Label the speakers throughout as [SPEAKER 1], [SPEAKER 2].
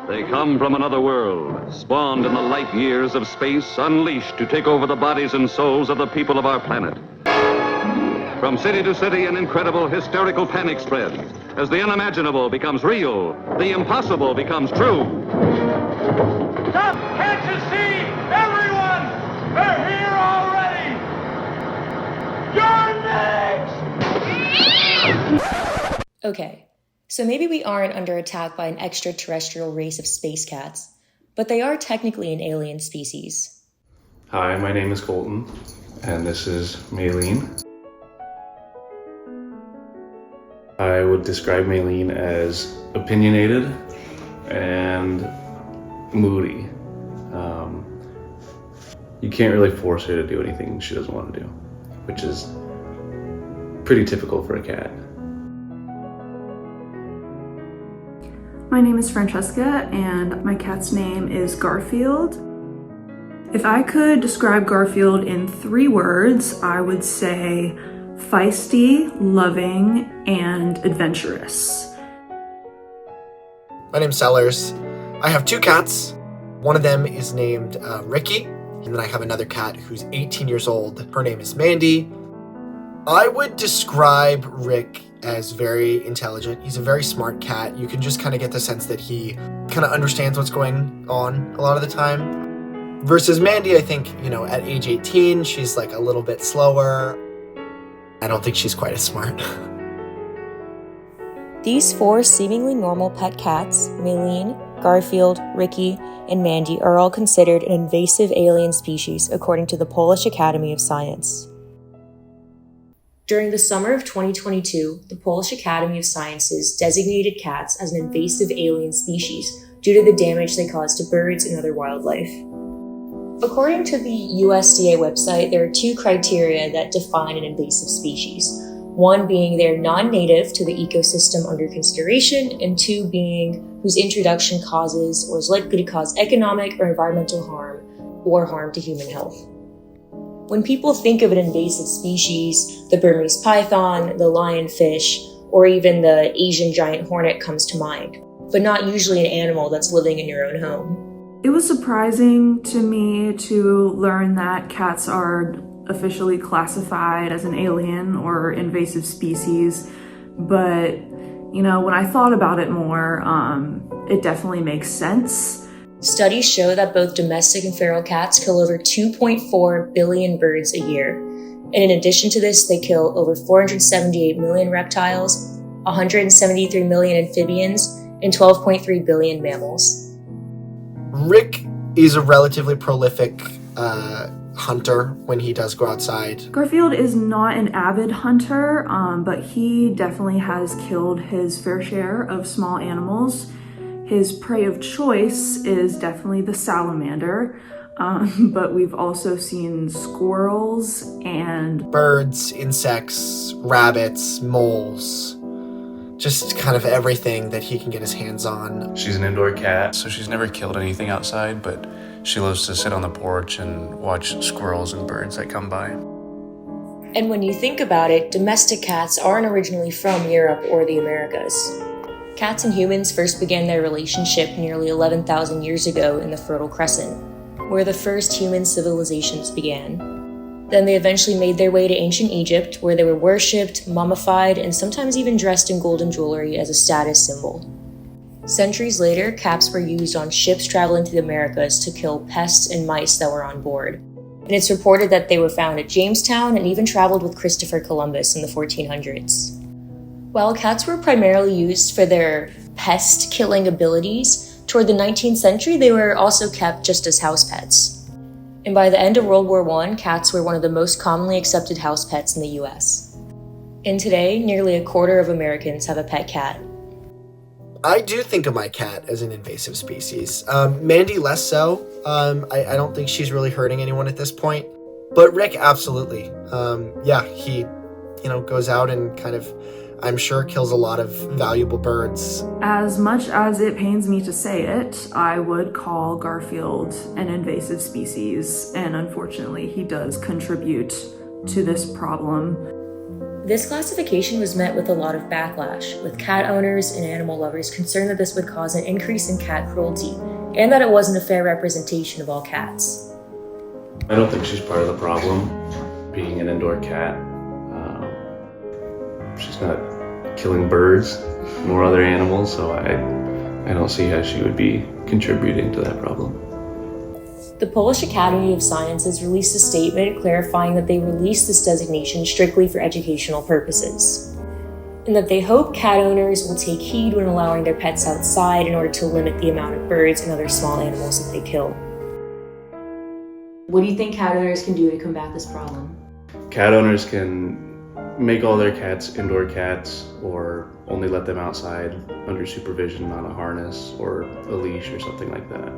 [SPEAKER 1] They come from another world, spawned in the light years of space, unleashed to take over the bodies and souls of the people of our planet. From city to city, an incredible hysterical panic spreads as the unimaginable becomes real, the impossible becomes true.
[SPEAKER 2] Stop! Can't you see? Everyone! They're here already! You're next!
[SPEAKER 3] Okay, so maybe we aren't under attack by an extraterrestrial race of space cats, but they are technically an alien species.
[SPEAKER 4] Hi, my name is Colton, and this is Maylene. I would describe Maylene as opinionated and moody. You can't really force her to do anything she doesn't want to do, which is pretty typical for a cat.
[SPEAKER 5] My name is Francesca, and my cat's name is Garfield. If I could describe Garfield in 3 words, I would say feisty, loving, and adventurous.
[SPEAKER 6] My name's Sellers. I have 2 cats. One of them is named Ricky, and then I have another cat who's 18 years old. Her name is Mandy. I would describe Rick as very intelligent. He's a very smart cat. You can just kind of get the sense that he kind of understands what's going on a lot of the time. Versus Mandy, I think, at age 18, she's like a little bit slower. I don't think she's quite as smart.
[SPEAKER 3] These 4 seemingly normal pet cats, Maylene, Garfield, Ricky, and Mandy, are all considered an invasive alien species according to the Polish Academy of Science. During the summer of 2022, the Polish Academy of Sciences designated cats as an invasive alien species due to the damage they cause to birds and other wildlife. According to the USDA website, there are 2 criteria that define an invasive species. 1 being they're non-native to the ecosystem under consideration, and 2 being whose introduction causes or is likely to cause economic or environmental harm or harm to human health. When people think of an invasive species, the Burmese python, the lionfish, or even the Asian giant hornet comes to mind, but not usually an animal that's living in your own home.
[SPEAKER 5] It was surprising to me to learn that cats are officially classified as an alien or invasive species, but when I thought about it more, it definitely makes sense.
[SPEAKER 3] Studies show that both domestic and feral cats kill over 2.4 billion birds a year. And in addition to this, they kill over 478 million reptiles, 173 million amphibians, and 12.3 billion mammals.
[SPEAKER 6] Rick is a relatively prolific hunter when he does go outside.
[SPEAKER 5] Garfield is not an avid hunter, but he definitely has killed his fair share of small animals. His prey of choice is definitely the salamander, but we've also seen squirrels and
[SPEAKER 6] birds, insects, rabbits, moles, just kind of everything that he can get his hands on.
[SPEAKER 4] She's an indoor cat, so she's never killed anything outside, but she loves to sit on the porch and watch squirrels and birds that come by.
[SPEAKER 3] And when you think about it, domestic cats aren't originally from Europe or the Americas. Cats and humans first began their relationship nearly 11,000 years ago in the Fertile Crescent, where the first human civilizations began. Then they eventually made their way to ancient Egypt, where they were worshipped, mummified, and sometimes even dressed in golden jewelry as a status symbol. Centuries later, cats were used on ships traveling to the Americas to kill pests and mice that were on board. And it's reported that they were found at Jamestown and even traveled with Christopher Columbus in the 1400s. While cats were primarily used for their pest-killing abilities, toward the 19th century they were also kept just as house pets. And by the end of World War I, cats were one of the most commonly accepted house pets in the US. And today, nearly a quarter of Americans have a pet cat.
[SPEAKER 6] I do think of my cat as an invasive species. Mandy less so. I don't think she's really hurting anyone at this point. But Rick, absolutely. He, goes out and kind of, I'm sure, kills a lot of valuable birds.
[SPEAKER 5] As much as it pains me to say it, I would call Garfield an invasive species, and unfortunately he does contribute to this problem.
[SPEAKER 3] This classification was met with a lot of backlash, with cat owners and animal lovers concerned that this would cause an increase in cat cruelty, and that it wasn't a fair representation of all cats.
[SPEAKER 4] I don't think she's part of the problem, being an indoor cat. She's not killing birds nor other animals, so I don't see how she would be contributing to that problem.
[SPEAKER 3] The Polish Academy of Sciences released a statement clarifying that they released this designation strictly for educational purposes, and that they hope cat owners will take heed when allowing their pets outside in order to limit the amount of birds and other small animals that they kill. What do you think cat owners can do to combat this problem?
[SPEAKER 4] Cat owners can make all their cats indoor cats, or only let them outside under supervision on a harness or a leash or something like that.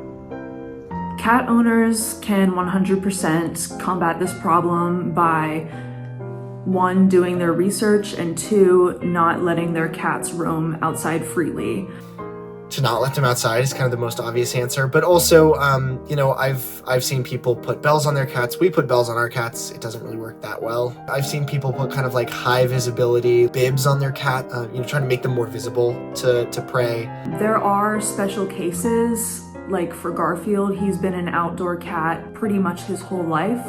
[SPEAKER 5] Cat owners can 100% combat this problem by 1, doing their research, and 2, not letting their cats roam outside freely.
[SPEAKER 6] To not let them outside is kind of the most obvious answer, but also, I've seen people put bells on their cats. We put bells on our cats. It doesn't really work that well. I've seen people put kind of like high visibility bibs on their cat, trying to make them more visible to prey.
[SPEAKER 5] There are special cases, like for Garfield, he's been an outdoor cat pretty much his whole life.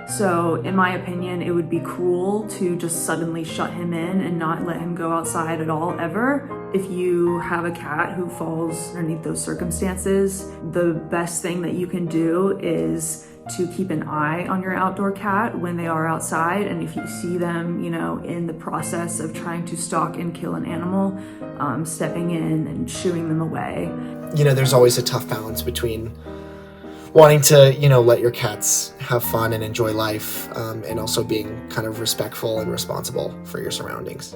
[SPEAKER 5] So in my opinion, it would be cruel to just suddenly shut him in and not let him go outside at all, ever. If you have a cat who falls underneath those circumstances, the best thing that you can do is to keep an eye on your outdoor cat when they are outside. And if you see them, in the process of trying to stalk and kill an animal, stepping in and shooing them away.
[SPEAKER 6] There's always a tough balance between wanting to, let your cats have fun and enjoy life, and also being kind of respectful and responsible for your surroundings.